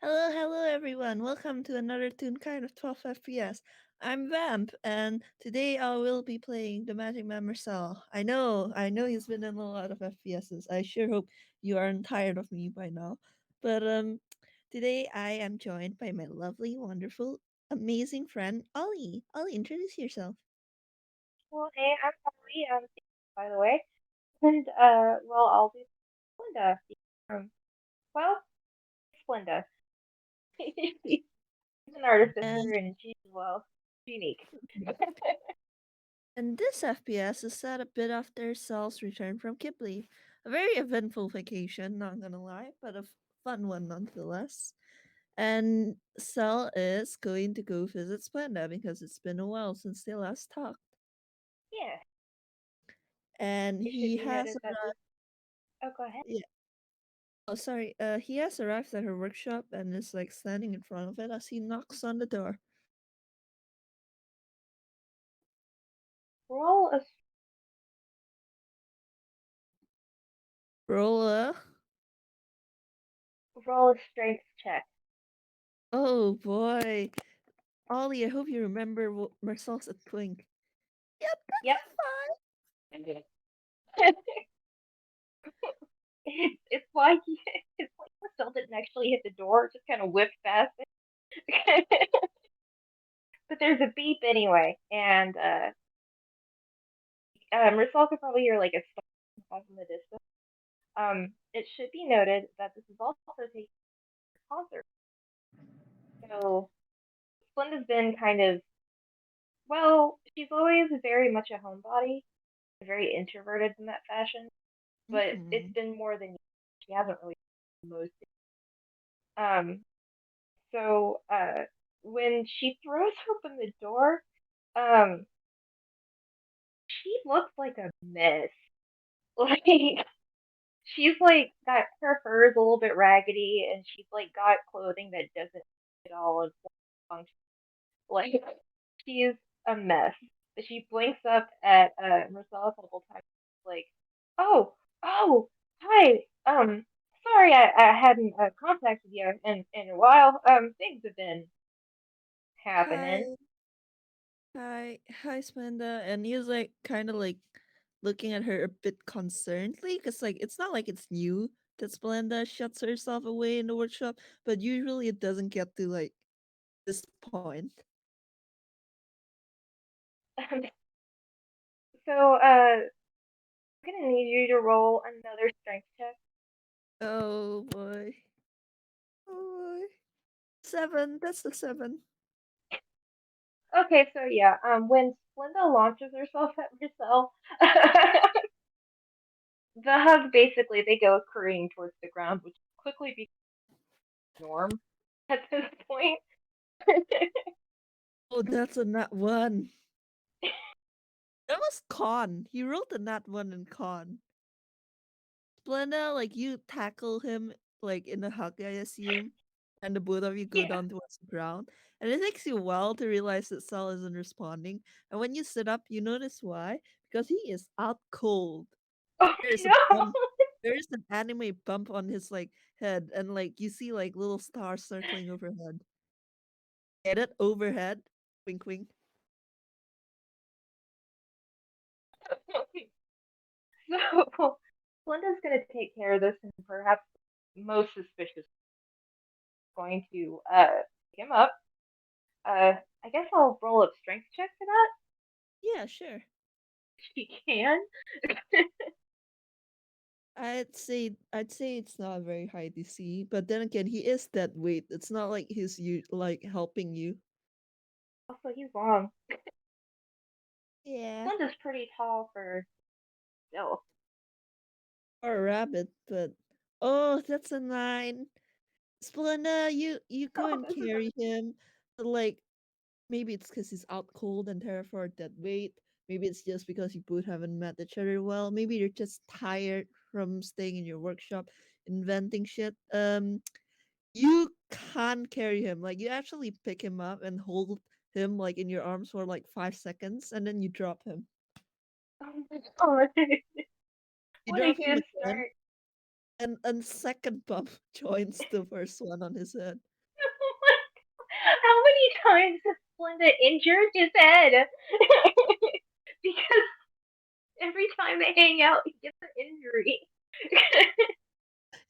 Hello everyone. Welcome to another Toonkind of 12 FPS. I'm Vamp, and today I will be playing the Magic Man Mersel. I know he's been in a lot of FPSs. I sure hope you aren't tired of me by now. But today I am joined by my lovely, wonderful, amazing friend Ollie. Ollie, introduce yourself. Well, hey, I'm Ollie, by the way. And, I'll be Splenda. Um, well, Splenda. She's an artist And sister, and unique. and this FPS is set a bit after Sel's return from Kibli. A very eventful vacation, not gonna lie, but a fun one nonetheless. And Sel is going to go visit Splenda because it's been a while since they last talked. Yeah, And it should he be has noted that arrived. this. Oh, go ahead. Yeah. Oh, sorry. He has arrived at her workshop and is like standing in front of it as he knocks on the door. Roll a Rolla. roll a strength check. Oh boy. Ollie, I hope you remember what Marcel's a twink. Yep, that's Yep. a five. Okay. it's like it's like Marcel didn't actually hit the door; just kind of whipped past it. But there's a beep anyway, and Marcel could probably hear like a stop in the distance. It should be noted that this is also taking a concert. So Splenda's been kind of, she's always very much a homebody, very introverted in that fashion, but it's Mm-hmm. been more than she hasn't really most. Um, so when she throws open the door, um, she looks like a mess. Like she's like got her fur is a little bit raggedy, and she's like got clothing that doesn't fit at all and function. Like she's a mess. She blinks up at Marcella a couple times, like, "Oh, oh, hi. Sorry, I hadn't contacted you in a while. Things have been happening." Hi. Hi, Splenda. And he was like kind of like looking at her a bit concernedly because like it's not like it's new that Splenda shuts herself away in the workshop, but usually it doesn't get to like this point. So I'm gonna need you to roll another strength check. Oh boy. Oh boy. Seven. That's the seven. Okay, so yeah, when Splenda launches herself at herself, the hug basically they go careening towards the ground, which quickly becomes norm at this point. Oh, that's a nat one. That was con. He rolled a nat one in con. Splenda, like you tackle him like in a hug, I assume, and the both of you go Yeah. down towards the ground. And it takes you a while to realize that Sal isn't responding. And when you sit up, you notice why. Because he is out cold. Oh There's a no. bump. There's an anime bump on his like head, and like you see like little stars circling overhead. Get it? Overhead. Wink wink. So Slenda's gonna take care of this, and perhaps most suspicious going to pick him up. I guess I'll roll a strength check for that. Yeah, sure. She can. I'd say it's not very high DC, but then again, he is that weight. It's not like he's you like helping you. Also, he's long. Yeah. Slenda's pretty tall for still. Or a rabbit, but oh, that's a nine. Splenda, you go Oh, and this is carry him. But like maybe it's because he's out cold and terrified at that weight. Maybe it's just because you both haven't met each other well. Maybe you're just tired from staying in your workshop inventing shit. You can't carry him. Like you actually pick him up and hold him like in your arms for like 5 seconds and then you drop him. oh my god. You What a drop him good again start. And second bump joins the first one on his head. How many times has Splenda injured his head? Because every time they hang out, he gets an injury.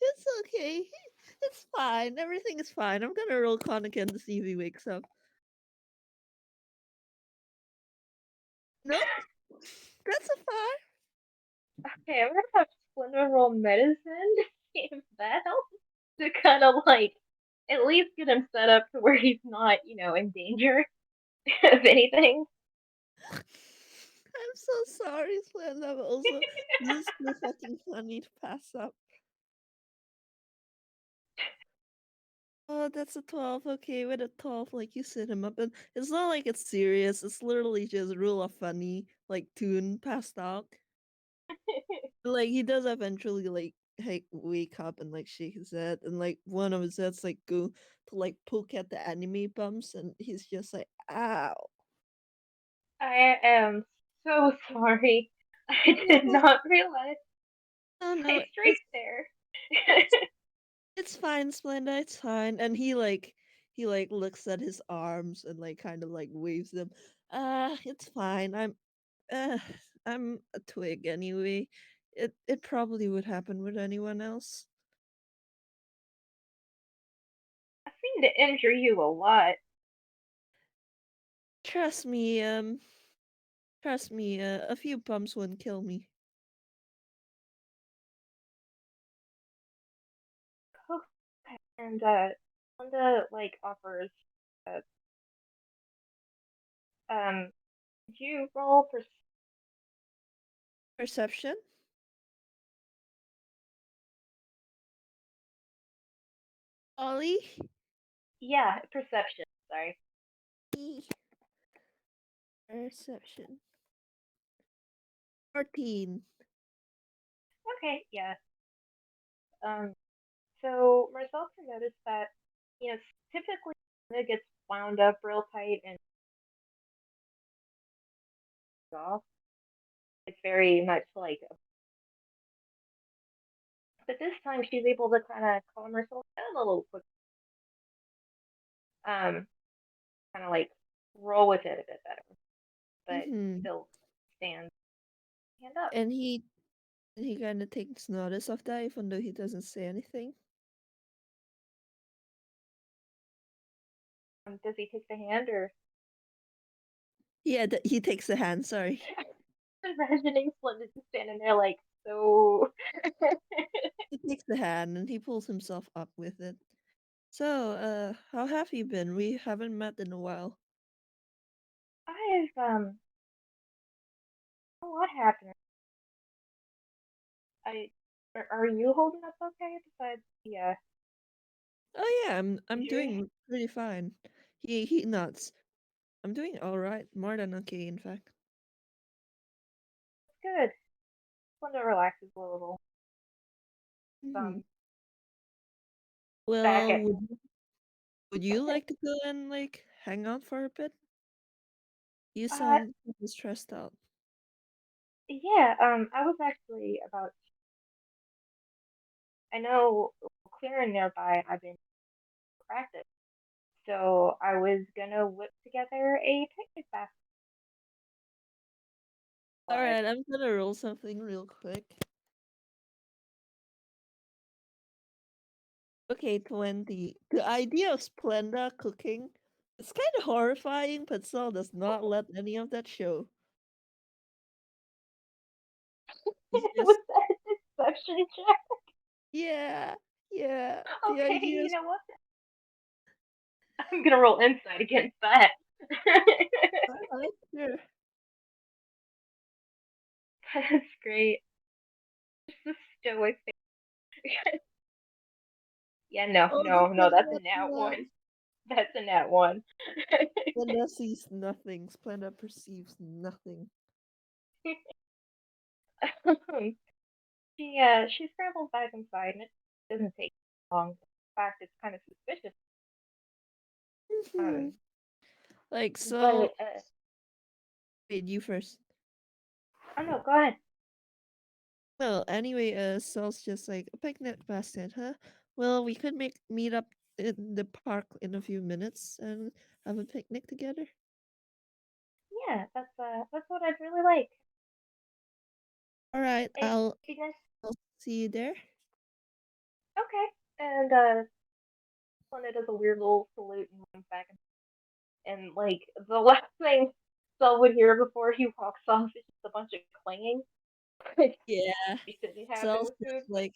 It's okay. It's fine. Everything is fine. I'm gonna roll con again to see if he wakes up. Nope. That's a five. Okay, I'm gonna have Splenda roll medicine to see if that helps to kind of like at least get him set up to where he's not, in danger of anything. I'm so sorry, Splenda, but also this is too fucking funny to pass up. Oh, that's a 12. Okay, with a 12, like you set him up, and it's not like it's serious. It's literally just rule of funny, like Toon passed out. Like he does eventually like wake up and like shake his head, and like one of his heads like go to like poke at the anime bumps, and he's just like, "Ow!" I am so sorry. I did No, not realize no, my no, streak there. it's fine, Splenda. It's fine. And he like looks at his arms and like kind of like waves them. It's fine. Uh, I'm a twig anyway. It probably would happen with anyone else. I seem to injure you a lot. Trust me. Trust me. A few bumps wouldn't kill me. Okay. And Linda like offers. Uh, did you roll for? Perception. Ollie. Yeah, perception. Sorry. E- Perception. 14. Okay. Yeah. Um. So Marcel can notice that typically Linda gets wound up real tight and off. It's very much like, but this time she's able to kind of calm herself down a little quick. Um. Kind of like roll with it a bit better, but Mm-hmm. still stand hand up. And he kind of takes notice of that, even though he doesn't say anything. Does he take the hand or Yeah, he takes the hand. Sorry. imagining Splenda just standing there like so? He takes the hand and he pulls himself up with it. So, how have you been? We haven't met in a while. I've a lot happening. I are you holding up okay besides the Oh yeah, I'm injury? doing pretty fine. He nods. I'm doing all right, more than okay, in fact. Good. Splenda relaxes a little. Hmm. Um, back Well, at would you like to go and like hang out for a bit? You uh sound kinda stressed out. yeah. I was actually about. I know clearing nearby. I've been practice. So I was gonna whip together a picnic basket, All but right, I'm gonna roll something real quick. Okay, 20. The idea of Splenda cooking, it's kind of horrifying, but Saul does not let any of that show. He's was just, that a deception check? yeah, yeah. The Okay, idea you is, know what? I'm gonna roll insight against that. alright, sure. That's great. Just the stoic thing. Yeah, no, Oh, no, that's no, a that's a nat nat one. one. That's a nat one. Splenda sees nothing. Splenda perceives nothing. she scrambles back inside, and it doesn't take long. In fact, it's kind of suspicious. Mhm. Um, Like, so, but wait, you first. oh no, go ahead. Well, anyway, Sal's just like a picnic basket, huh? Well, we could make meet up in the park in a few minutes and have a picnic together. Yeah, that's what I'd really like. All right, It'd be nice. I'll see you there. Okay. And Splenda does a weird little salute and runs back, and like the last thing Sel would hear before he walks off is just a bunch of clanging Yeah, because he happen Sal's with just food. like,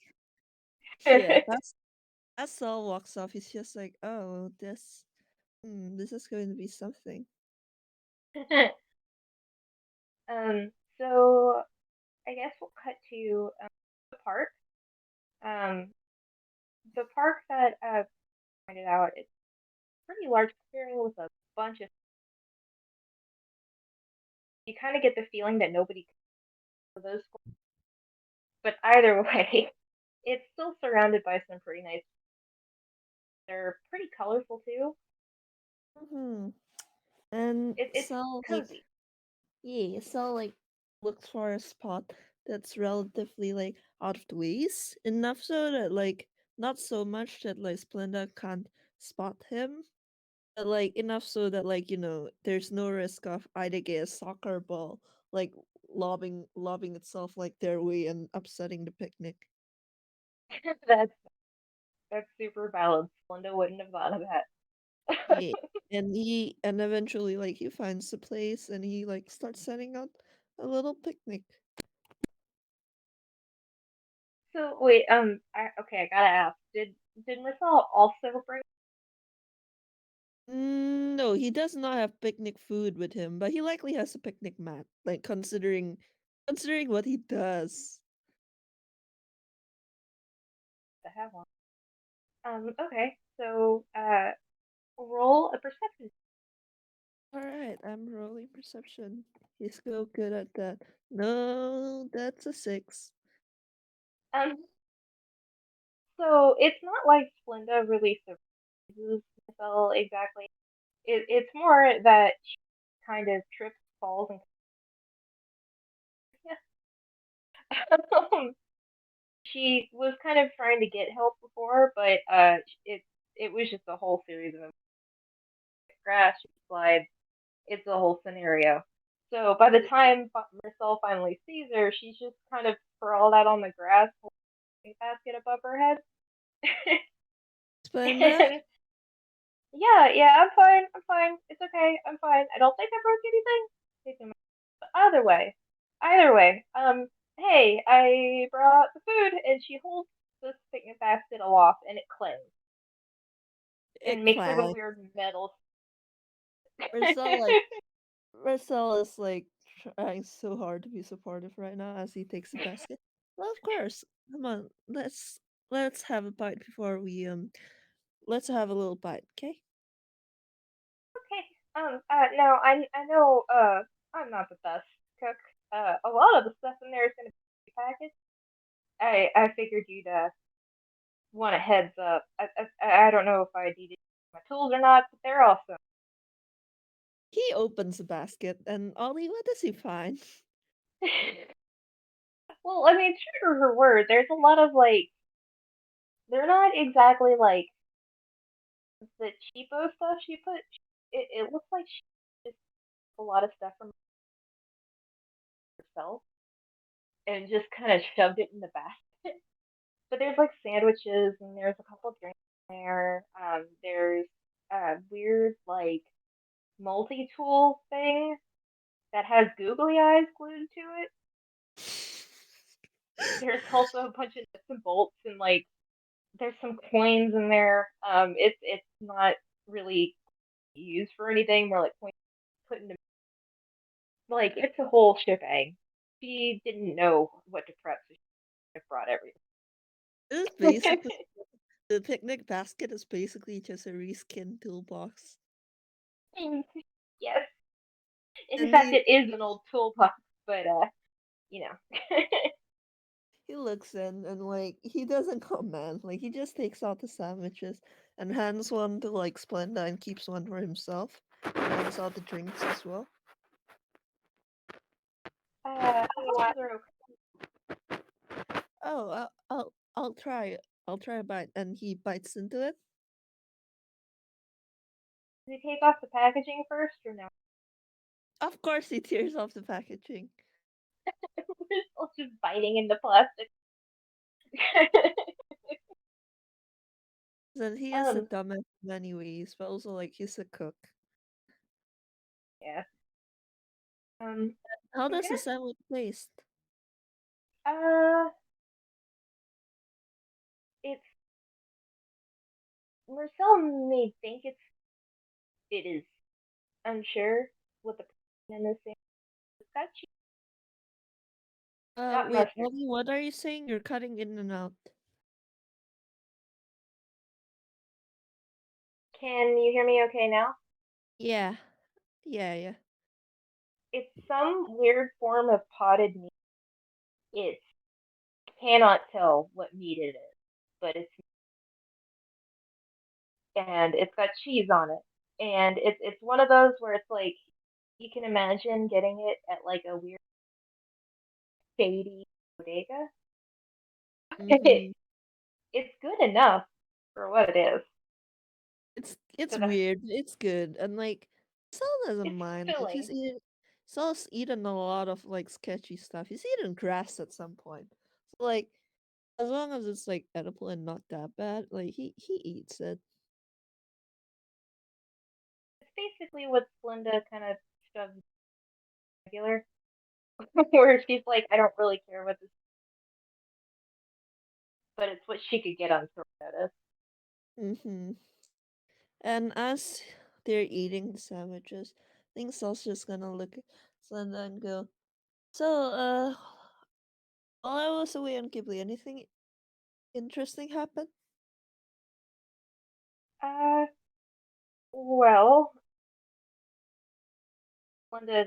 yeah. As Sal walks off, he's just like, oh, this is going to be something. um. So I guess we'll cut to the park. Um, the park that pointed out, it's a pretty large clearing with a bunch of. You kind of get the feeling that nobody could those, but either way, it's still surrounded by some pretty nice. They're pretty colorful too. Hmm. And It's Sal like, cozy. yeah, Sal like looks for a spot that's relatively like out of the ways enough so that like not so much that like Splenda can't spot him, but like enough so that like there's no risk of either get a soccer ball like lobbing itself like their way and upsetting the picnic. that's that's super valid. Splenda wouldn't have thought of that. Yeah. And eventually like he finds a place and he like starts setting up a little picnic. So wait, okay, I gotta ask. Did Marcel also bring? No, he does not have picnic food with him, but he likely has a picnic mat, like considering what he does. To have one? Okay. So roll a perception. Alright, I'm rolling perception. He's so good at that. No, that's a 6. Um, so it's not like Splenda really surprises Marcel exactly. It's more that she kind of trips, falls, and she was kind of trying to get help before, but it was just a whole series of grass, she slides. It's a whole scenario. So by the time Marcel finally sees her, she's just kind of sprawled out on the grass, holding a basket above her head. Splenda? And yeah, yeah, I'm fine. I'm fine. It's okay. I'm fine. I don't think I broke anything. But either way, hey, I brought the food, and she holds this picnic basket aloft, and it clings It and makes like a clang. weird metal. Marcel like Marcel is like trying so hard to be supportive right now as he takes the basket. Well, of course. Come on, let's have a bite before we let's have a little bite, okay? Okay. Now I know I'm not the best cook. A lot of the stuff in there is gonna be packaged. I figured you'd want a heads up. I don't know if I needed my tools or not, but they're awesome. He opens the basket and Ollie, what does he find? Well, I mean, true to her word, there's a lot of like they're not exactly like the cheapo stuff she put. It looks like she just took a lot of stuff from herself and just kind of shoved it in the basket. But there's like sandwiches and there's a couple drinks in there. There's a weird like multi-tool thing that has googly eyes glued to it. There's also a bunch of nuts and bolts and like there's some coins in there. It's not really used for anything. More like coins put into like it's a whole shebang. She didn't know what to prep, so she brought everything. This is basically the picnic basket is basically just a reskin toolbox. Yes, in And fact, it is an old toolbox, but you know. he looks in and like he doesn't comment. Like he just takes out the sandwiches and hands one to like Splenda and keeps one for himself. And hands out the drinks as well. Otherwise, they're okay. Oh, I'll try it. I'll try a bite, and he bites into it. Does he take off the packaging first or no? Of course, he tears off the packaging. We're still just biting into plastic. And he is a um, dumbass in many ways, but also like he's a cook. yeah. Um, How I does the guess. sandwich taste? Uh, it's Marcel may think it is unsure what the in this thing. It's got cheese, not Wait, mustard. Ollie, what are you saying? You're cutting in and out. Can you hear me okay now? Yeah, yeah. It's some weird form of potted meat. It cannot tell what meat it is, but it's got cheese on it, and it's one of those where it's like you can imagine getting it at like a weird shady bodega. Mm-hmm. It's good enough for what it is. It's So the weird. It's good, and like Saul doesn't it's mind. Like filling. Saul's eaten a lot of like sketchy stuff. He's eaten grass at some point. So like as long as it's like edible and not that bad, like he eats it. It's basically what Splenda kind of shoves regular, where she's like, I don't really care what this, but it's what she could get on short notice. Mm-hmm. And as they're eating the sandwiches, I think Saul's just gonna look at Slenda and go, "So, while I was away on Ghibli, anything interesting happened?" Uh, well, Splenda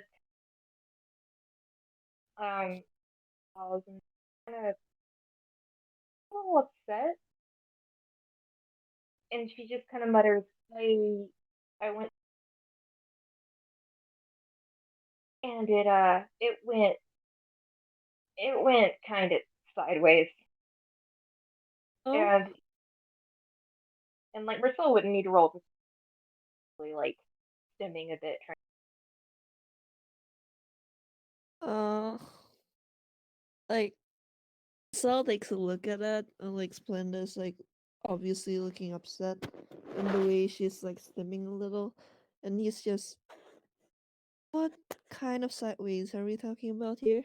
um, was kind of a little upset, and she just kind of mutters, I went, and it went kind of sideways, Oh, and like Marcel wouldn't need to roll to really like stimming a bit. uh, like Saul takes a look at that, and like Splenda's like obviously looking upset in the way she's like stimming a little, and he's just, "What kind of sideways are we talking about here?"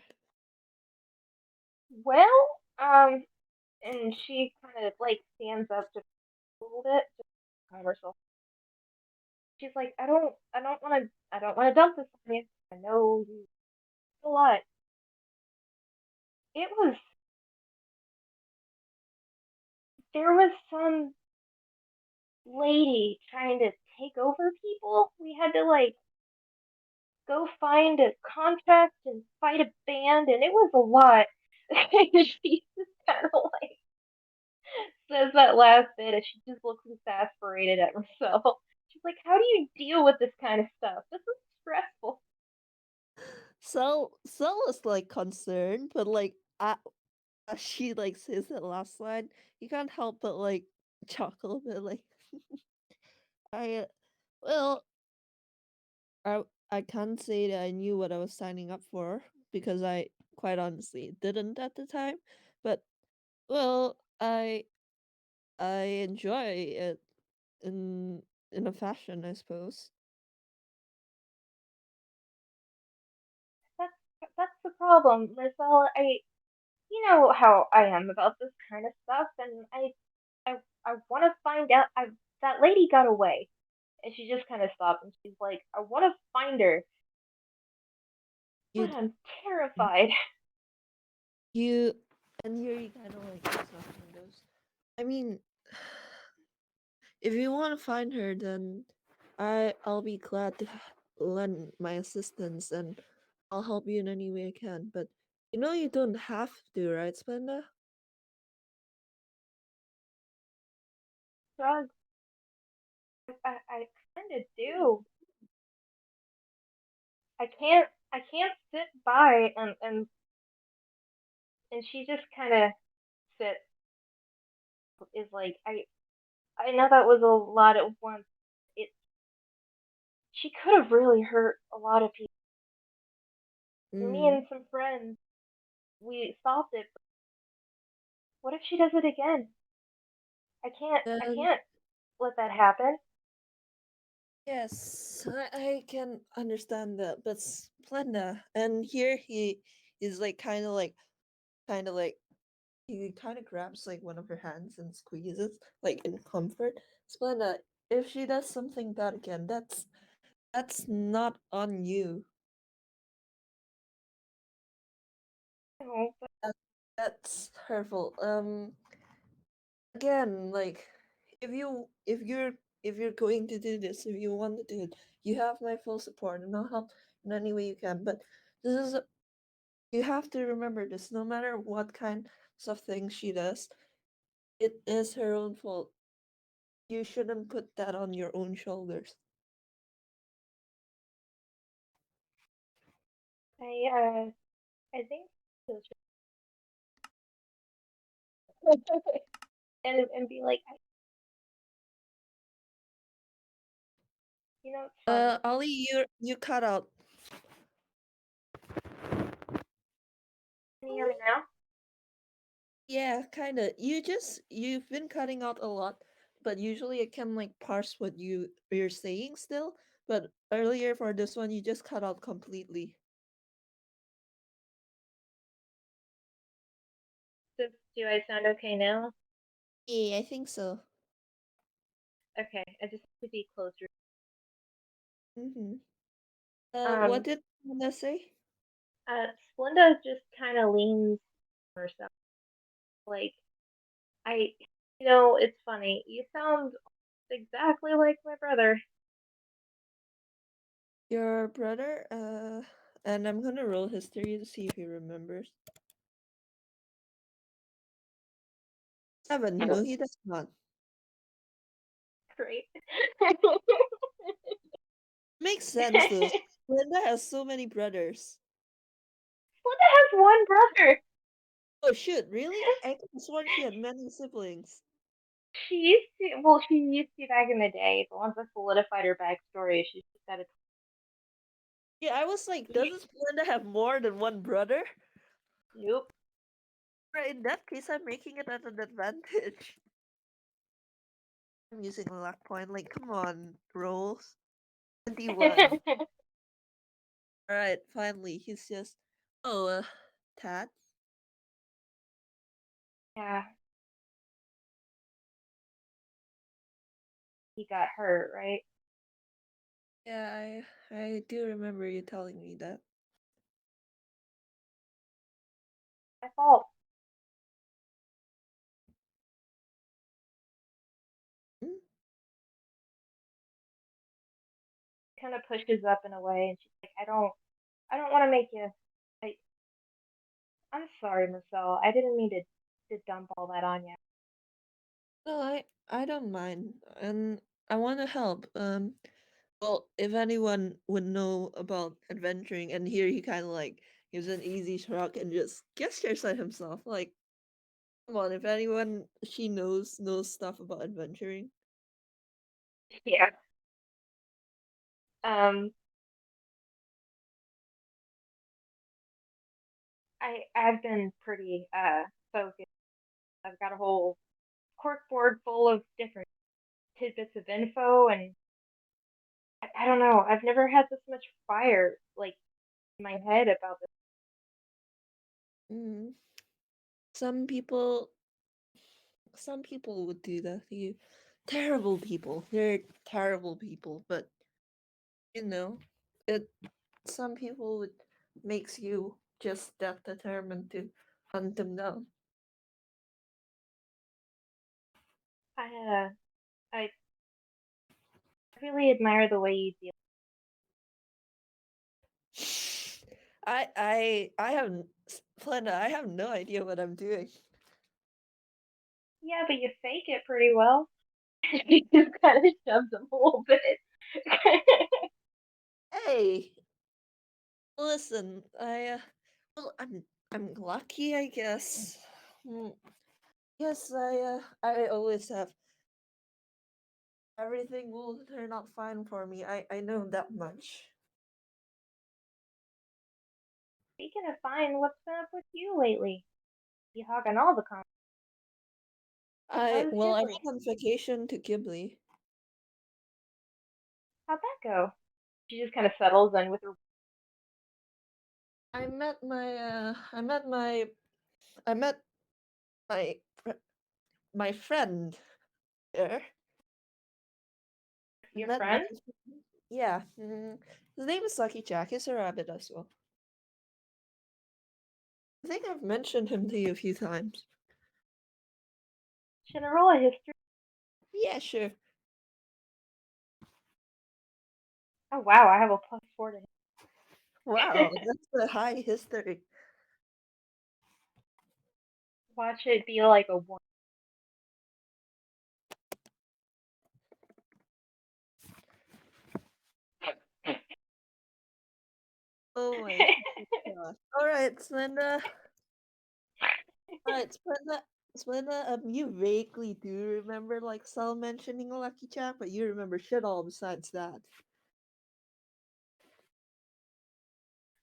Well, and she kind of like stands up just a little bit, just calm herself. She's like, I don't want to dump this on you. I know you a lot. It was There was some lady trying to take over people. We had to like go find a contract and fight a band, and it was a lot. She just kind of like says that last bit, and she just looks exasperated at herself. She's like, "How do you deal with this kind of stuff? This is stressful." Saul was like concerned, but like as she like says that last line, you can't help but like chuckle a bit. Like I, well, I can't say that I knew what I was signing up for because I quite honestly didn't at the time. But well, I enjoy it in a fashion, I suppose. That's that's the problem, Marcel. You know how I am about this kind of stuff, and I, I want to find out. That lady got away, and she just kind of stopped, and she's like, I want to find her, but You I'm terrified. you and here you kind of like cross windows. I mean, if you want to find her, then I'll be glad to lend my assistance and I'll help you in any way I can. But you know you don't have to, right, Splenda? Drugs. I kind of do. I can't sit by and she just kind of sit is like I know that was a lot at once. It She could have really hurt a lot of people. Me Mm. and some friends, we solved it. But what if she does it again? I And can't let that happen. yes, I can understand that, but Splenda, and here he is like kind of like he kind of grabs like one of her hands and squeezes like in comfort. Splenda, if she does something bad again, that's not on you. No, but That, that's hurtful. Again, like if you're going to do this, if you want to do it, you have my full support, and I'll help in any way you can. But this is you have to remember this. No matter what kind of things she does, it is her own fault. You shouldn't put that on your own shoulders. I think and be like, it's fine. Ollie, you cut out. Can you hear me now? Yeah, kind of. You've been cutting out a lot, but usually it can like parse what you're saying still. But earlier for this one, you just cut out completely. Do I sound okay now? Yeah, I think so. Okay, I just have to be closer. Mm-hmm. What Um, did Anna say? Splenda just kind of leans herself. Like, I, it's funny. You sound exactly like my brother. Your brother? And I'm gonna roll history to see if he remembers. 7. No, he does not. Great. Makes sense though. Splenda Linda has so many brothers. has one brother. Oh shoot, really? I could have sworn she had many siblings. She used to back in the day, but once I solidified her backstory, she's just got a Yeah, I was like, doesn't Linda have more than one brother? nope. Right, in that case, I'm making it at an advantage. I'm using a luck point. Like, come on, rolls. 21. Alright, finally, he's just. Oh, Tad? Yeah, he got hurt, right? Yeah, I do remember you telling me that. My fault. Hmm? Kind of pushes up in a way, and she's like, I don't want to make you. I, I'm sorry, Marcel. I didn't mean to dump all that on you. No, I don't mind, and I want to help. Well, if anyone would know about adventuring, and here he kind of like gives an easy shrug and just gestures at himself, like, come on, if anyone she knows stuff about adventuring. Yeah. Um, I've been pretty focused. I've got a whole corkboard full of different tidbits of info, and I don't know. I've never had this much fire like in my head about this. Mm. Some people, some people would do that to you. Terrible people. They're terrible people, but you know, it. Some people would makes you just that determined to hunt them down. I I really admire the way you deal. I have Splenda. I have no idea what I'm doing. Yeah, but you fake it pretty well. You just kind of shoves them a little bit. Hey, listen, well, I'm lucky, I guess. Hmm, Yes, I always have. Everything will turn out fine for me. I know that much. Speaking of fine, what's been up with you lately? You hogging all the comments. How's I Ghibli? went on vacation to Ghibli. How'd that go? She just kind of settles in with her. I met my fr- my friend there. I Your met my friend? yeah. His name is Lucky Jack. He's a rabbit as well. I think I've mentioned him to you a few times. Should I roll a history? Yeah, sure. Oh wow, I have a +4 to Wow, hit. that's a high history. Watch it be like a 1. Oh my gosh. All right, Splenda. All right, Splenda. Splenda, you vaguely do remember like Sal mentioning Lucky Jack, but you remember shit all besides that.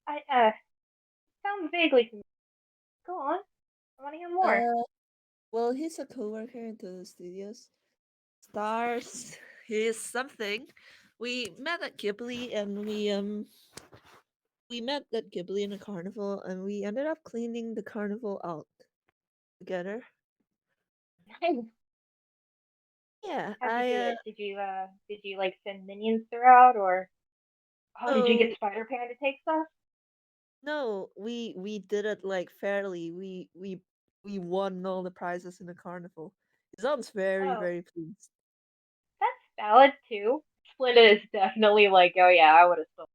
I sounds vaguely familiar. Go on. I want to hear more. Uh, well, he's a coworker into the studios. Stars, he's something. We met at Ghibli, and we met at Ghibli in a carnival, and we ended up cleaning the carnival out together. Yeah, How'd you do it? Did you like send minions throughout or oh did you get oh Spider Pan to take stuff? no, we did it like fairly. We won all the prizes in the carnival. He sounds very Oh, very pleased. that's valid too. Splenda is definitely like, oh yeah, I would have still.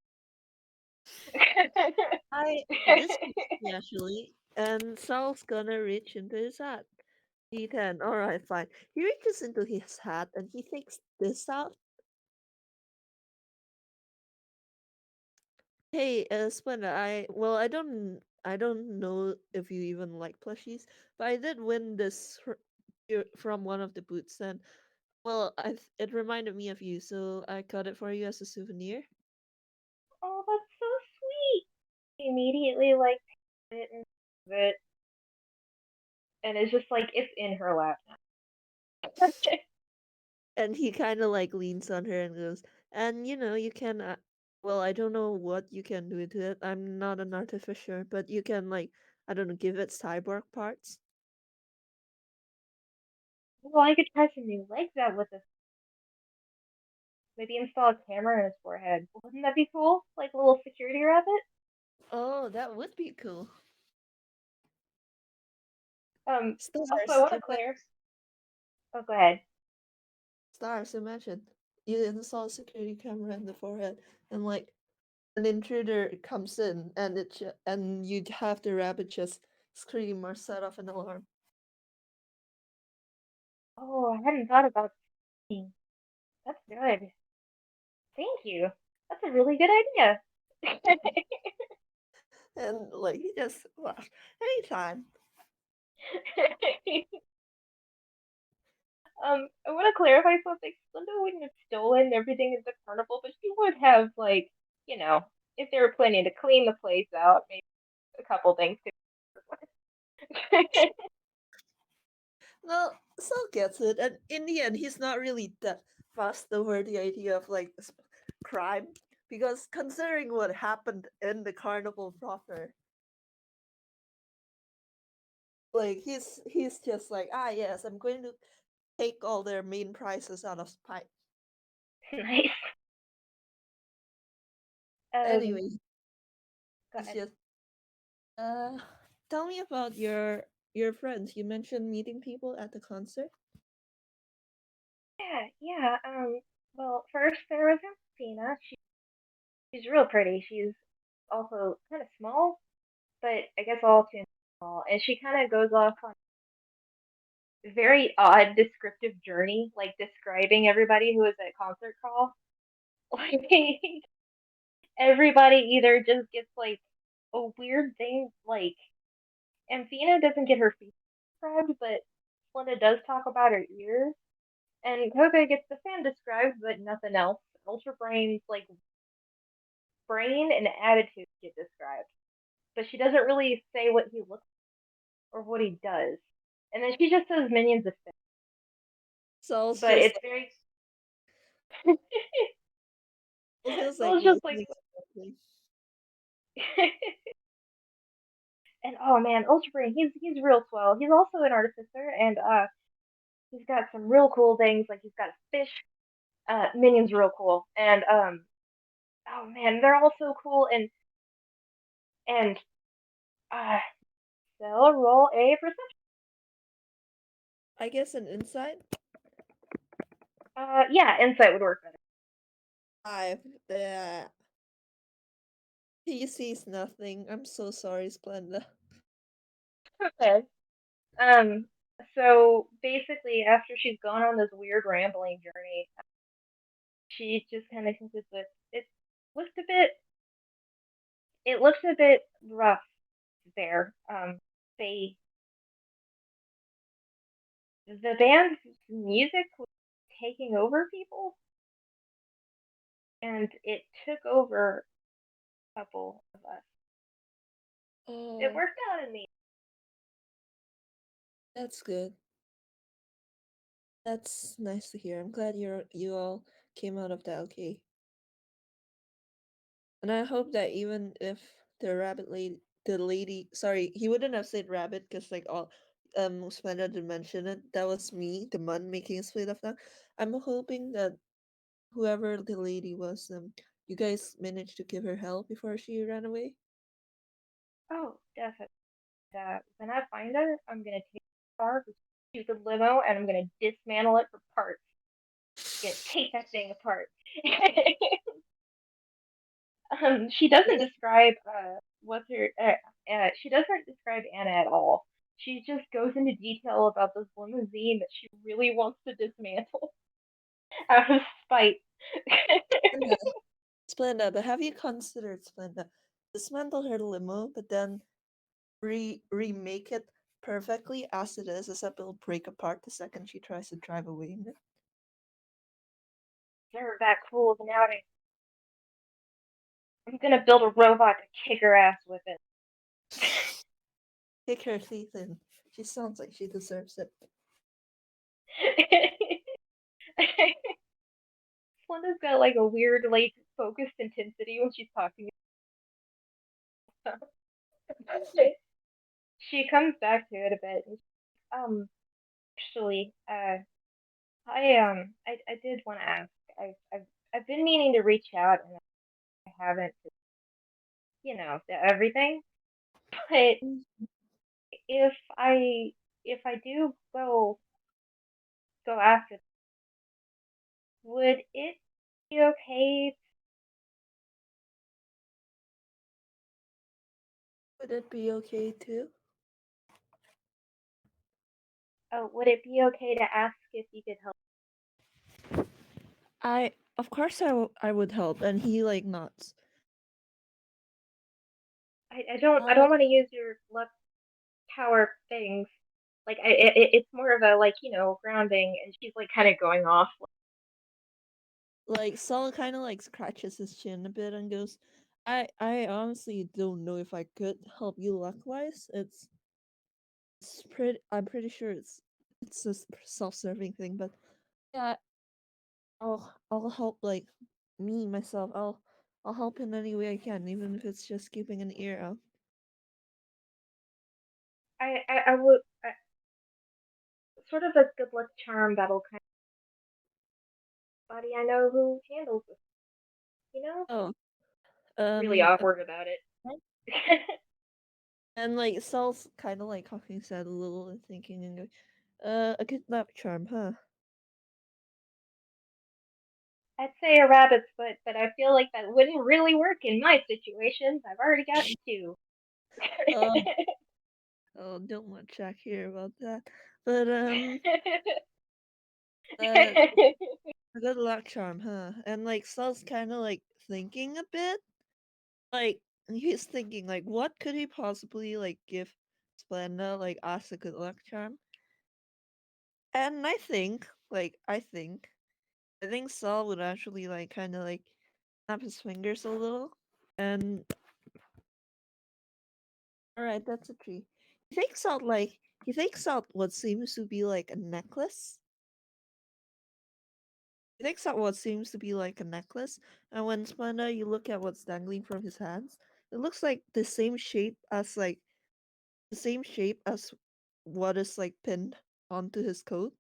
This is me actually, and Sal's gonna reach into his hat. D10. All right, fine. He reaches into his hat and he takes this out. Hey, Splenda, I don't know if you even like plushies, but I did win this from one of the booths, and well, it reminded me of you, so I got it for you as a souvenir. Oh, that's so sweet. He immediately like it and it, and it's just like it's in her lap. And he kind of like leans on her and goes, and you can, well, I don't know what you can do to it. I'm not an artificer, but you can like, I don't know, give it cyborg parts. Well, I could try some new legs out with this. Maybe install a camera in his forehead. Wouldn't that be cool? Like a little security rabbit. Oh, that would be cool. Also, I Stars, want to clear. Oh, go ahead. stars, imagine. You install a security camera in the forehead, and like an intruder comes in, and and you'd have the rabbit just scream or set off an alarm. Oh, I hadn't thought about. Seeing. That's good. Thank you. That's a really good idea. And like he just well, anytime. I want to clarify something. Linda wouldn't have stolen everything at the carnival, but she would have, like, you know, if they were planning to clean the place out, maybe a couple things. Well, Saul gets it, and in the end, he's not really that fussed over the idea of like crime, because considering what happened in the carnival proper, like he's just like, ah, yes, I'm going to take all their main prizes out of spite. Nice. Um, Anyway, go he's ahead. just uh, tell me about your friends. You mentioned meeting people at the concert. Yeah, yeah. Well, first there was Athena. She's real pretty. She's also kind of small, but I guess all too small. And she kind of goes off on a very odd descriptive journey, like describing everybody who was at concert call. Like everybody either just gets like a weird thing, like Amphina doesn't get her feet described, but Splenda does talk about her ears, and Koga gets the fan described, but nothing else. Ultra Brain's like brain and attitude get described, but she doesn't really say what he looks or what he does. And then she just says minions of fit. Saul's But just it's very Saul's just like Soul's just like listening to something. and oh man, Ultra Brain, he's real swell. He's also an artificer and he's got some real cool things, like he's got a fish. Minion's real cool. And oh man, they're all so cool and uh so roll a perception. I guess an insight. Yeah, insight would work better. 5. He sees nothing. I'm so sorry, Splenda. Okay. Um so basically after she's gone on this weird rambling journey, she just kind of thinks it looked a bit it looks a bit rough there. They the band's music was taking over people, and it took over a couple of us. It Oh, worked out in me. that's good. That's nice to hear. I'm glad you all came out of that okay. And I hope that even if the lady, sorry, he wouldn't have said rabbit because like all, Splenda did mention it. That was me, the man making a split of that. I'm hoping that whoever the lady was, you guys managed to give her help before she ran away. Oh, definitely. When I find her, I'm gonna take the car, shoot the limo, and I'm gonna dismantle it for parts. Gonna take that thing apart. She doesn't describe what's her. She doesn't describe Anna at all. She just goes into detail about this limousine that she really wants to dismantle out of spite. Splenda, Splenda, but have you considered, Splenda, dismantle her limo, but then remake it perfectly as it is, except it'll break apart the second she tries to drive away in it? They're that cool of an outing. I'm gonna build a robot to kick her ass with it. Kick her teeth in. She sounds like she deserves it. Slenda's got like a weird, like focused intensity when she's talking. She comes back to it a bit. And, actually, I did want to ask. I've been meaning to reach out and I haven't. Everything. But if I if I do go after, would it be okay? Would it be okay too? Oh, would it be okay to ask if you could help? Of course, I would help, and he like nods. I don't want to use your luck power things. Like it's more of a like grounding, and she's like kind of going off. Like Saul kind of like scratches his chin a bit and goes, I honestly don't know if I could help you luck wise. It's pretty. I'm pretty sure it's a self-serving thing, but yeah, I'll help like me myself. I'll help in any way I can, even if it's just keeping an ear out. I would sort of a good luck charm that'll kind of buddy I know who handles this. You know, Oh, really um, awkward about it. and like Saul's kind of like cocking his head a little and thinking and going, a good luck charm, huh? I'd say a rabbit's foot, but I feel like that wouldn't really work in my situations. I've already gotten two. Oh, oh, don't want Jack hear about that. But uh, a good luck charm, huh? And like Saul's kind of like thinking a bit, like he's thinking like, what could he possibly like give Splenda like as a good luck charm? And I think Saul would actually like kind of like snap his fingers a little. And all right, that's a tree. He takes out what seems to be like a necklace. He takes out what seems to be like a necklace, and when Splenda, you look at what's dangling from his hands, it looks like the same shape as what is like pinned onto his coat.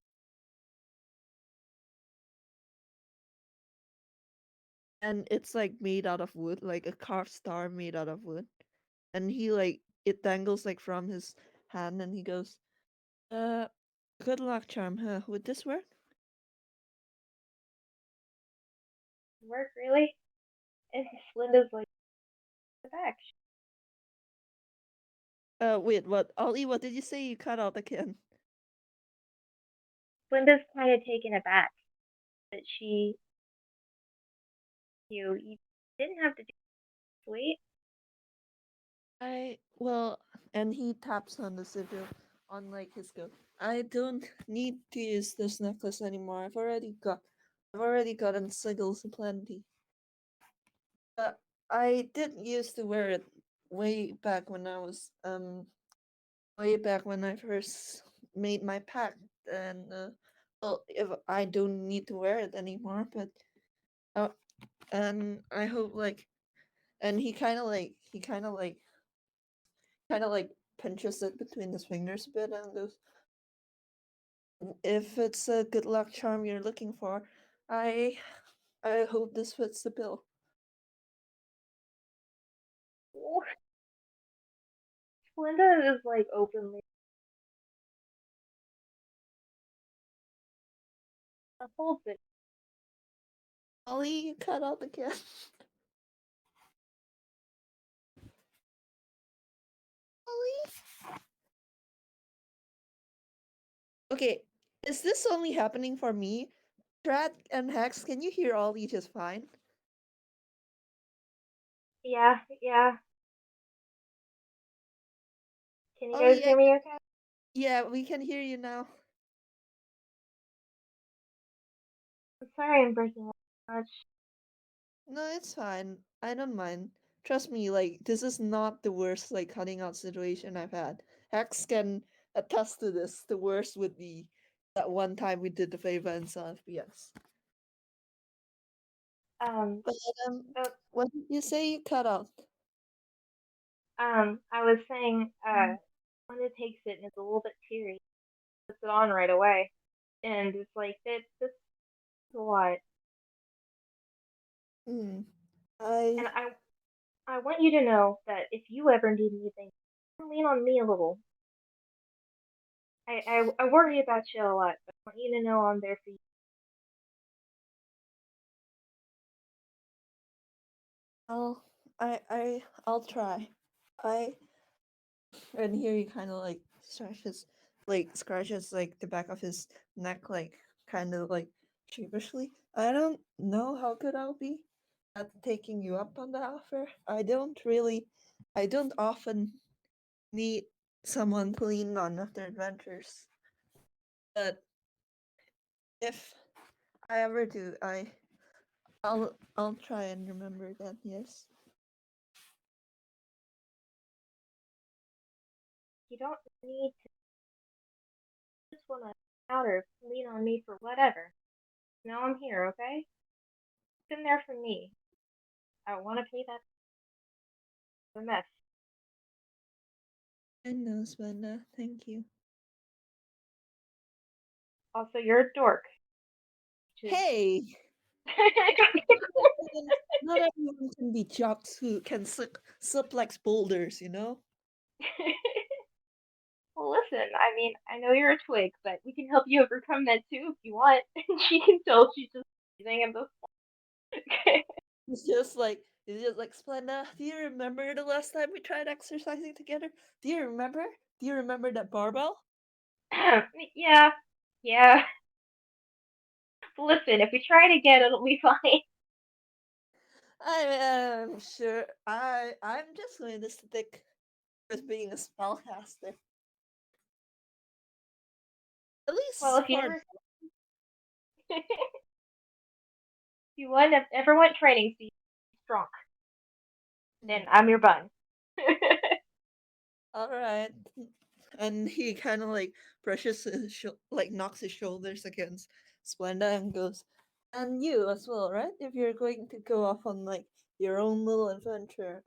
And it's like made out of wood, like a carved star made out of wood. And he like it dangles like from his hand, and he goes, "Uh, good luck, charm. Huh? Would this work?" Work really? And Linda's like, the back. Wait, what? Ollie, what did you say? You cut out again. Linda's kind of taken aback that you didn't have to do sweet. Well, and he taps on the sigil on like his go. I don't need to use this necklace anymore. I've already gotten sigils aplenty. But I did used to wear it way back when I was way back when I first made my pact, and well, if I don't need to wear it anymore, but uh, and I hope like, and he kind of like pinches it between his fingers a bit and goes, if it's a good luck charm you're looking for, I I hope this fits the bill. Oh, Linda is like openly holds it. Ollie, you cut out again. Ollie? Okay, is this only happening for me? Trat and Hex, can you hear Ollie just fine? Yeah, yeah. Can you guys Ollie, hear me okay? yeah, we can hear you now. I'm sorry I'm breaking up so much. No, it's fine. I don't mind. Trust me, like, this is not the worst, like, cutting out situation I've had. Hex can attest to this. The worst would be that one time we did the favor in FPS. Um, But, so, what did you say you cut out? I was saying, Linda takes it and it's a little bit teary. Puts it on right away, and it's like this is a lot. Hmm. And I I want you to know that if you ever need anything, lean on me a little. I worry about you a lot, but I want you to know I'm there for you. I'll I'll try. I and here he kind of scratches like the back of his neck, like kind of like sheepishly. I don't know how good I'll be at taking you up on the offer. I don't often need someone to lean on after adventures, but if I ever do, I'll try and remember that. Yes. You don't need to just want to out or lean on me for whatever. Know I'm here, okay? Been there for me. I want to pay that the mess. I know, Spanda. Thank you. Also, you're a dork, which is Hey, not everyone can be jocks who can suplex boulders, you know? well, listen, I mean, I know you're a twig, but we can help you overcome that too if you want. And she can tell she's just amazing at this point. It's just like Splenda, do you remember the last time we tried exercising together? Do you remember? Do you remember that barbell? Yeah, yeah. Listen, if we try it again, it'll be fine. I am sure I'm just going to stick with being a spellcaster. At Well, least if you part. ever if you want ever want training, so you're strong, then Mm. I'm your bun. All right. And he kind of like brushes his like knocks his shoulders against Splenda and goes, and you as well, right? If you're going to go off on like your own little adventure,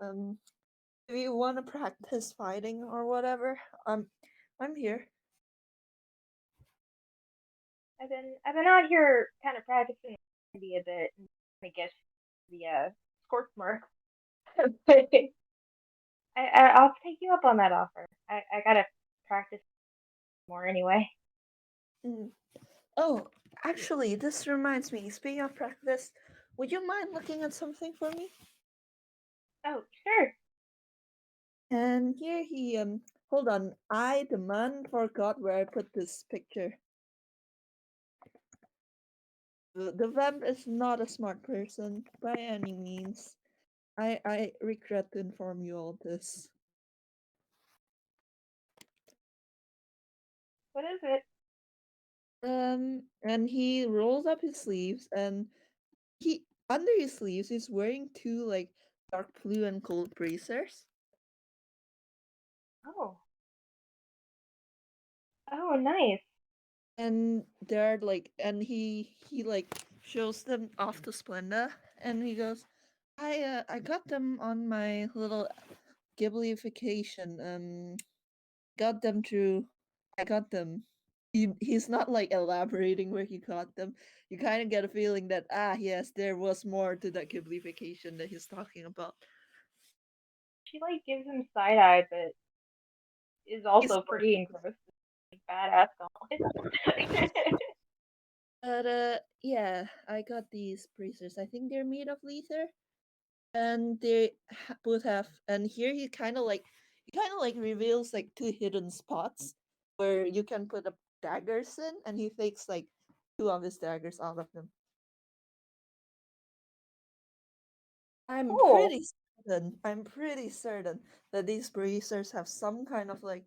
if you want to practice fighting or whatever, I'm here. I've been out here kind of practicing maybe a bit, I guess the scorch mark. I'll take you up on that offer. I gotta practice more anyway. Mm. Oh, actually, this reminds me. Speaking of practice, would you mind looking at something for me? Oh, sure. And here he hold on. I the man forgot where I put this picture. The vamp is not a smart person by any means. I regret to inform you all this. What is it? And he rolls up his sleeves, and he under his sleeves he's wearing two like dark blue and gold bracers. Oh, oh, nice. And they're like, and he like shows them off to Splenda, and he goes, I got them on my little Ghibli vacation. Got them through. I got them. He's not like elaborating where he got them. You kind of get a feeling that yes, there was more to that Ghibli vacation that he's talking about. She like gives him side eye, but is He's also pretty engrossed. Like, badass gauntlet. but yeah, I got these bracers. I think they're made of leather, and they both have. And here he kind of like reveals like two hidden spots where you can put a daggers in, and he takes like two of his daggers out of them. Cool. I'm pretty certain that these bracers have some kind of like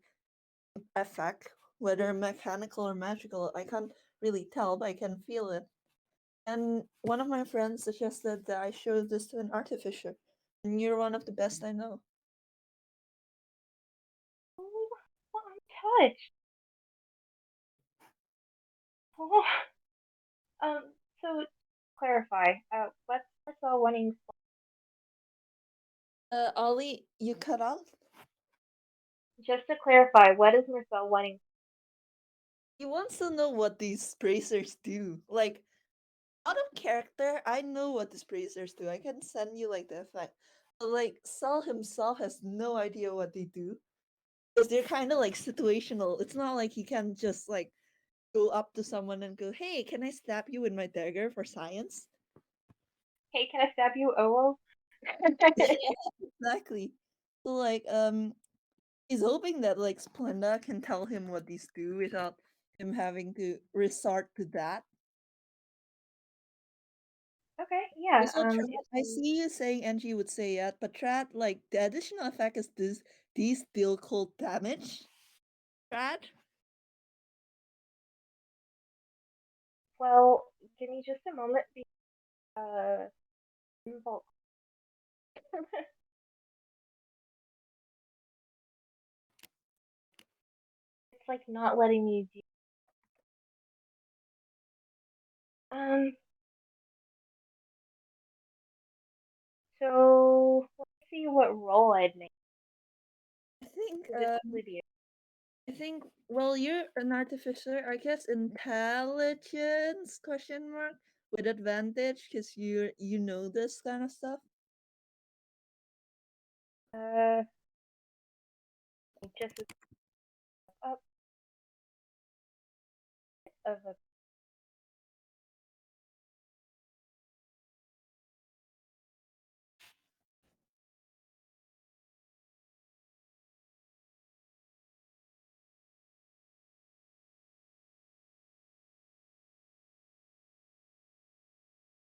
effect, whether mechanical or magical. I can't really tell, but I can feel it. And one of my friends suggested that I show this to an artificer, and you're one of the best I know. Oh, well, I'm touched. Oh, um, so clarify. What's all wanting? Ollie, you cut off? Just to clarify, what is Marcel wanting? He wants to know what these bracers do. Like, out of character, I know what these bracers do. I can send you like the effect. But like, Sal himself has no idea what they do. Because they're kind of like situational. It's not like he can just like go up to someone and go, "Hey, can I stab you with my dagger for science?" Hey, can I stab you, Olo? Yeah, exactly. So like, he's hoping that like Splenda can tell him what these do without him having to resort to that. Okay, yeah. Also, Trat, Yeah. I see you saying Angie would say that, but Trat, like the additional effect is this these deal cold damage. Trat? Well, give me just a moment. Uh, invoke. It's like not letting me do. Um. So let's see what role I'd make. I think Because it'd probably be. well, you're an artificer. I guess intelligence question mark with advantage because you know this kind of stuff. Uh, just up of a.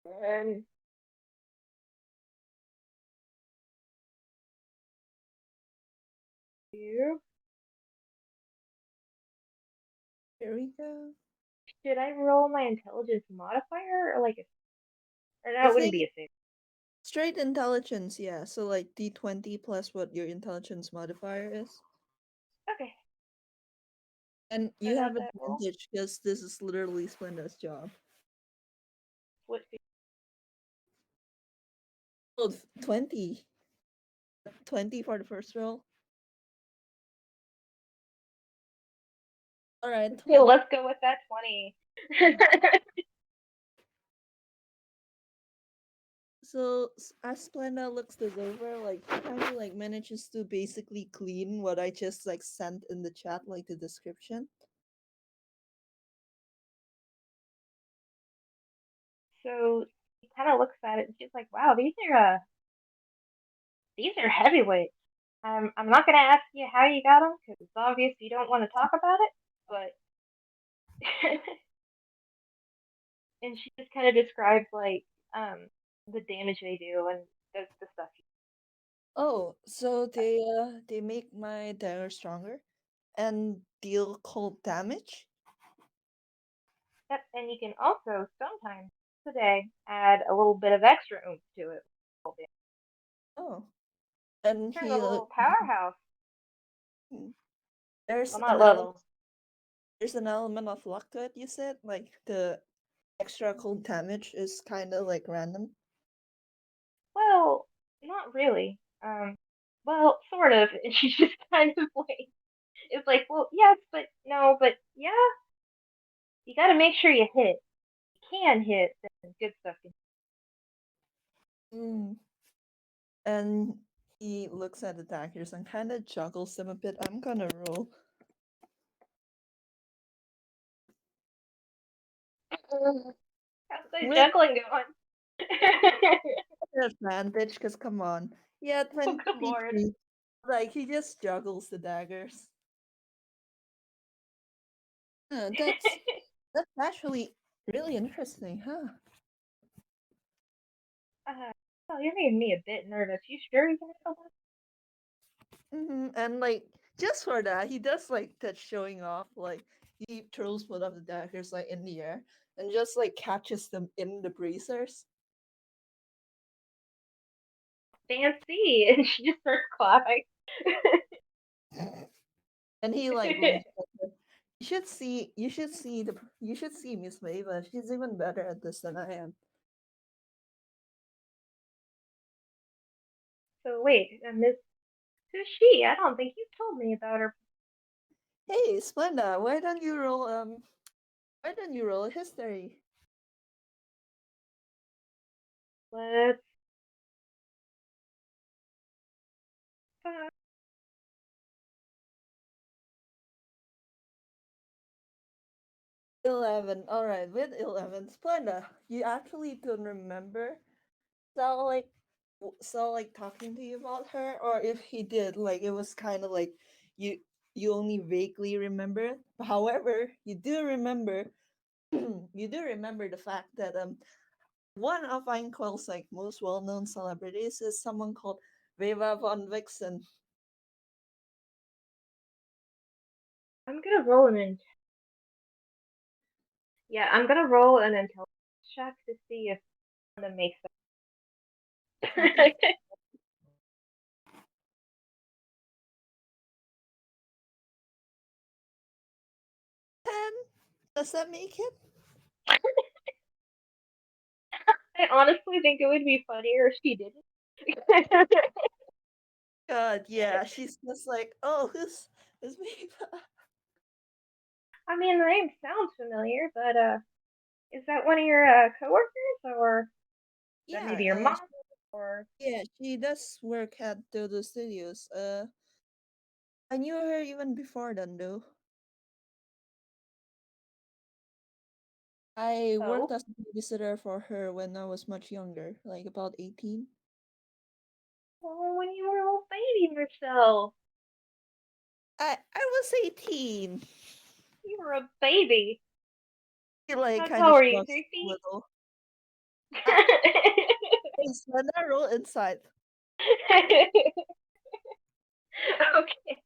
Um. You. Here we go. Should I roll my intelligence modifier or like a, or I that wouldn't think be a six. straight intelligence, yeah. So like D20 plus what your intelligence modifier is. Okay, And I you got have that roll. advantage because this is literally Splenda's job. What? Oh, 20. 20 for the first roll. All right, Okay, 20. let's go with that 20. So as Splenda looks this over, like she kind of like manages to basically clean what I just like sent in the chat, like the description. So she kind of looks at it and she's like, "Wow, these are heavyweights. I'm not gonna ask you how you got them because it's obvious you don't want to talk about it, but." And she just kind of describes like um the damage they do and the stuff. Oh, so they make my dagger stronger and deal cold damage. Yep, and you can also sometimes today add a little bit of extra oomph to it. Oh, and Turn a he little powerhouse. hmm, Well, there's not an element level. there's an element of luck to it. You said like the extra cold damage is kind of like random. Well, not really. Well, sort of. And she just kind of like it's like, well, yes, but no, but yeah. You got to make sure you hit. You can hit, then good stuff can. Mm. And he looks at the daggers and kind of juggles them a bit. I'm gonna roll How's the with juggling going? advantage because come on, yeah, Oh, good lord. 23. Like he just juggles the daggers. That's actually really interesting, huh? uh, oh, you're making me a bit nervous. You sure you can handle this? And like just for that, he does like that showing off. Like he throws one of the daggers like in the air and just like catches them in the bracers. Fancy. And she just starts clapping. And he like looks at her. You should see Miss Mava. She's even better at this than I am. So wait, Miss, who's she? I don't think you told me about her. Hey, Splenda, why don't you roll a history? Let's 11. Alright, with 11. Splenda, you actually don't remember Sal like Sal like talking to you about her, or if he did, like it was kind of like you you only vaguely remember it. However, you do remember you do remember the fact that one of Einquell's like most well-known celebrities is someone called Veva von Vixen. I'm gonna roll yeah, I'm gonna roll an intelligence check to see if that makes sense. Okay. 10. Does that make it? I honestly think it would be funnier if she didn't. God, yeah. She's just like, oh, who's Veva? I mean, the name sounds familiar, but is that one of your coworkers, or is that Yeah, maybe your mom, or yeah, she does work at Dodo Studios. I knew her even before then, though. I worked oh, as a babysitter for her when I was much younger, like about 18. oh, when you were a little baby yourself, I was 18. you were a baby. He like How kind tall of were you? shrugs a 3 feet? little. Uh, Hey, when I roll inside. Okay.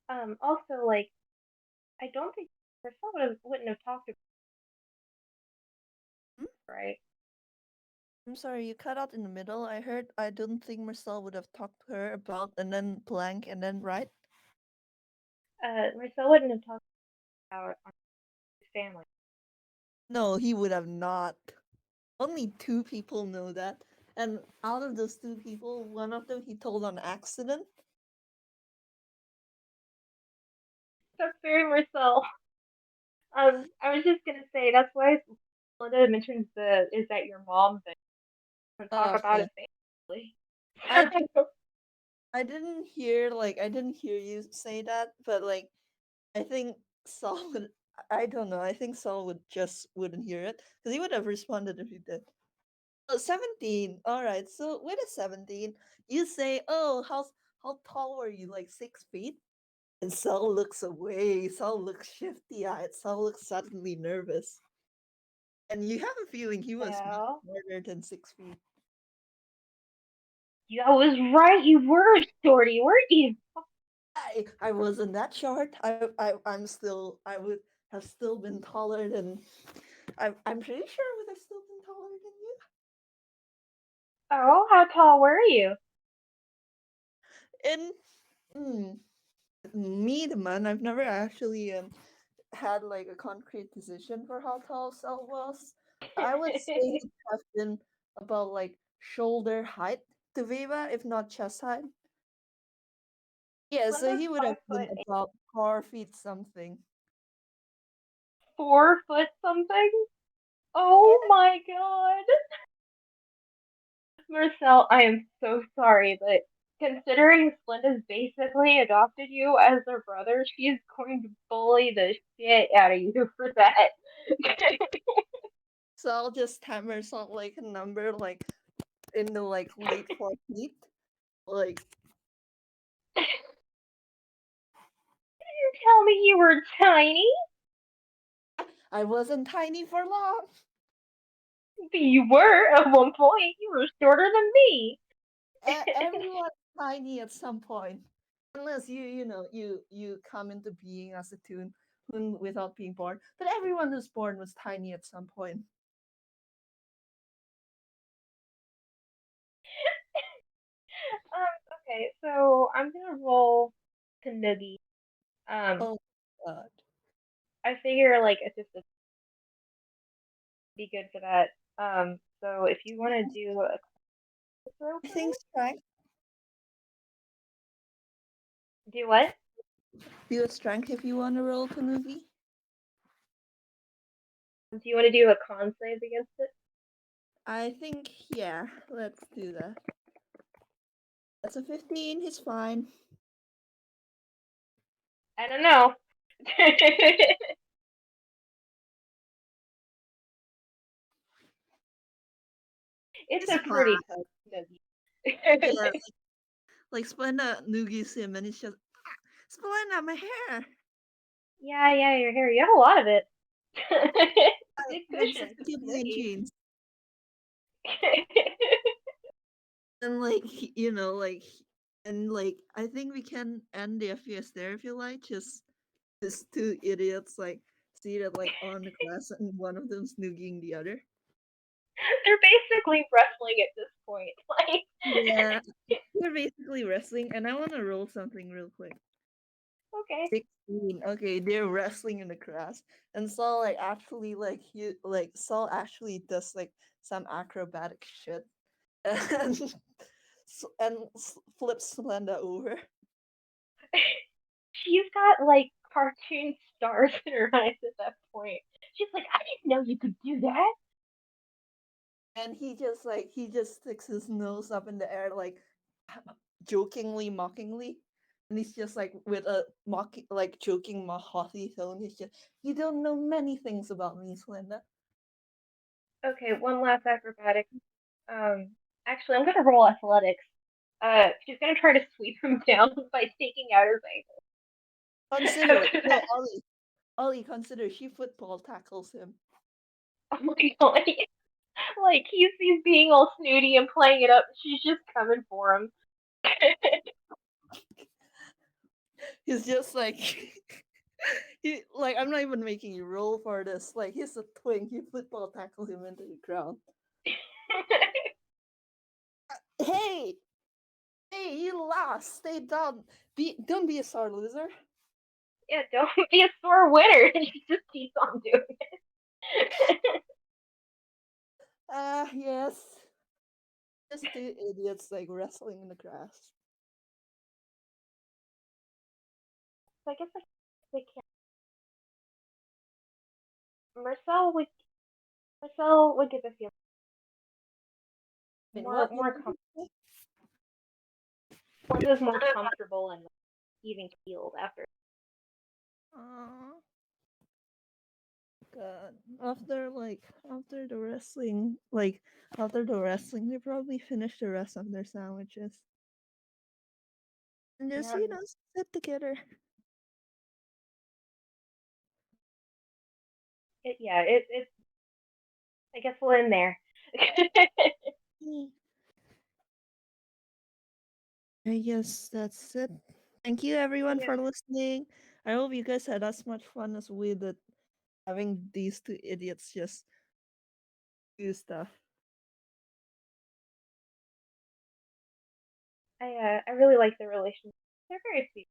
Also, like, I don't think Marcel wouldn't have talked about Hmm? it, right? I'm sorry, you cut out in the middle. I heard I don't think Marcel would have talked to her about and then blank and then right. Marcel wouldn't have talked about his family. No, he would have not. Only two people know that. And out of those two people, one of them he told on accident. That's very Marcel. I was just gonna say that's why Linda mentions the "is that your mom" thing and talk Oh about yeah. his family. I I didn't hear you say that, but like I think Saul would I don't know, I think Saul would just wouldn't hear it. Because he would have responded if he did. Oh, 17. Alright, so with a 17, you say, oh, how tall were you? Like 6 feet? And Saul looks away. Saul looks shifty eyed. Saul looks suddenly nervous. And you have a feeling he was much Well, shorter than 6 feet. I was right. You were a shorty, weren't you? I wasn't that short. I would have still been taller than I'm pretty sure I would have still been taller than you. Oh, how tall were you? And mm, me, the man, I've never actually had like a concrete decision for how tall Sel was. I would say he'd have been about like shoulder height to Viva, if not chest height. Yeah, so Linda's he would have five been foot about 4 feet something. 4 foot something. Oh my god. Marcel, I am so sorry, but considering Splenda's basically adopted you as her brother, she is going to bully the shit out of you for that. So I'll just hammer some like a number like in the like late 4 feet. Like You tell me you were tiny? I wasn't tiny for long. You were at one point. You were shorter than me. Everyone's tiny at some point, unless you come into being as a toon without being born. But everyone who's born was tiny at some point. Okay, so I'm gonna roll Kanugi. Um, Oh God, I figure like assistant would be good for that. So if you want to do a throw I for me, think strength. do what? Do a strength if you want to roll Kanugi. Do you want to do a con save against it? I think yeah. Let's do that. That's a 15. He's fine. I don't know. It's He's a fine. pretty tough Kanugi. Yeah, like Splenda noogies him, and he's just Splenda, my hair. Yeah, your hair. You have a lot of it. Good I'm cushion such for a million Kanugi. jeans. And like and like I think we can end the FPS there if you like. Just two idiots like seated like on the grass and one of them snooging the other. They're basically wrestling at this point. Like, Yeah, we're basically wrestling, and I want to roll something real quick. okay. 16. Okay, they're wrestling in the grass, and Saul like actually like Saul actually does like some acrobatic shit, and flips Splenda over. She's got like cartoon stars in her eyes at that point. She's like, I didn't know you could do that. And he just sticks his nose up in the air like jokingly, mockingly. And he's just like with a like joking, haughty tone. He's just, you don't know many things about me, Splenda. Okay, one last acrobatic. Um, actually, I'm gonna roll athletics. She's gonna try to sweep him down by taking out his Consider it. ankle. No, Ollie, consider she football tackles him. Oh my god. Like he's being all snooty and playing it up. She's just coming for him. He's just like he like I'm not even making you roll for this. Like he's a twink. You football tackle him into the ground. Hey, hey, you lost. Stay down. Don't be a sore loser. Yeah, don't be a sore winner. She just keeps on doing it. Yes. Just two idiots like wrestling in the grass. So I guess like they can't. Marcel would Marcel would get the feeling I mean, what more did you say? Splenda's more comfortable and even keeled after. Aw, God. After the wrestling, they probably finish the rest of their sandwiches and just Yeah, sit together. it I guess we'll end there. Mm, I guess that's it. Thank you everyone Yeah, for listening. I hope you guys had as much fun as we did having these two idiots just do stuff. I really like the relationship. They're very sweet.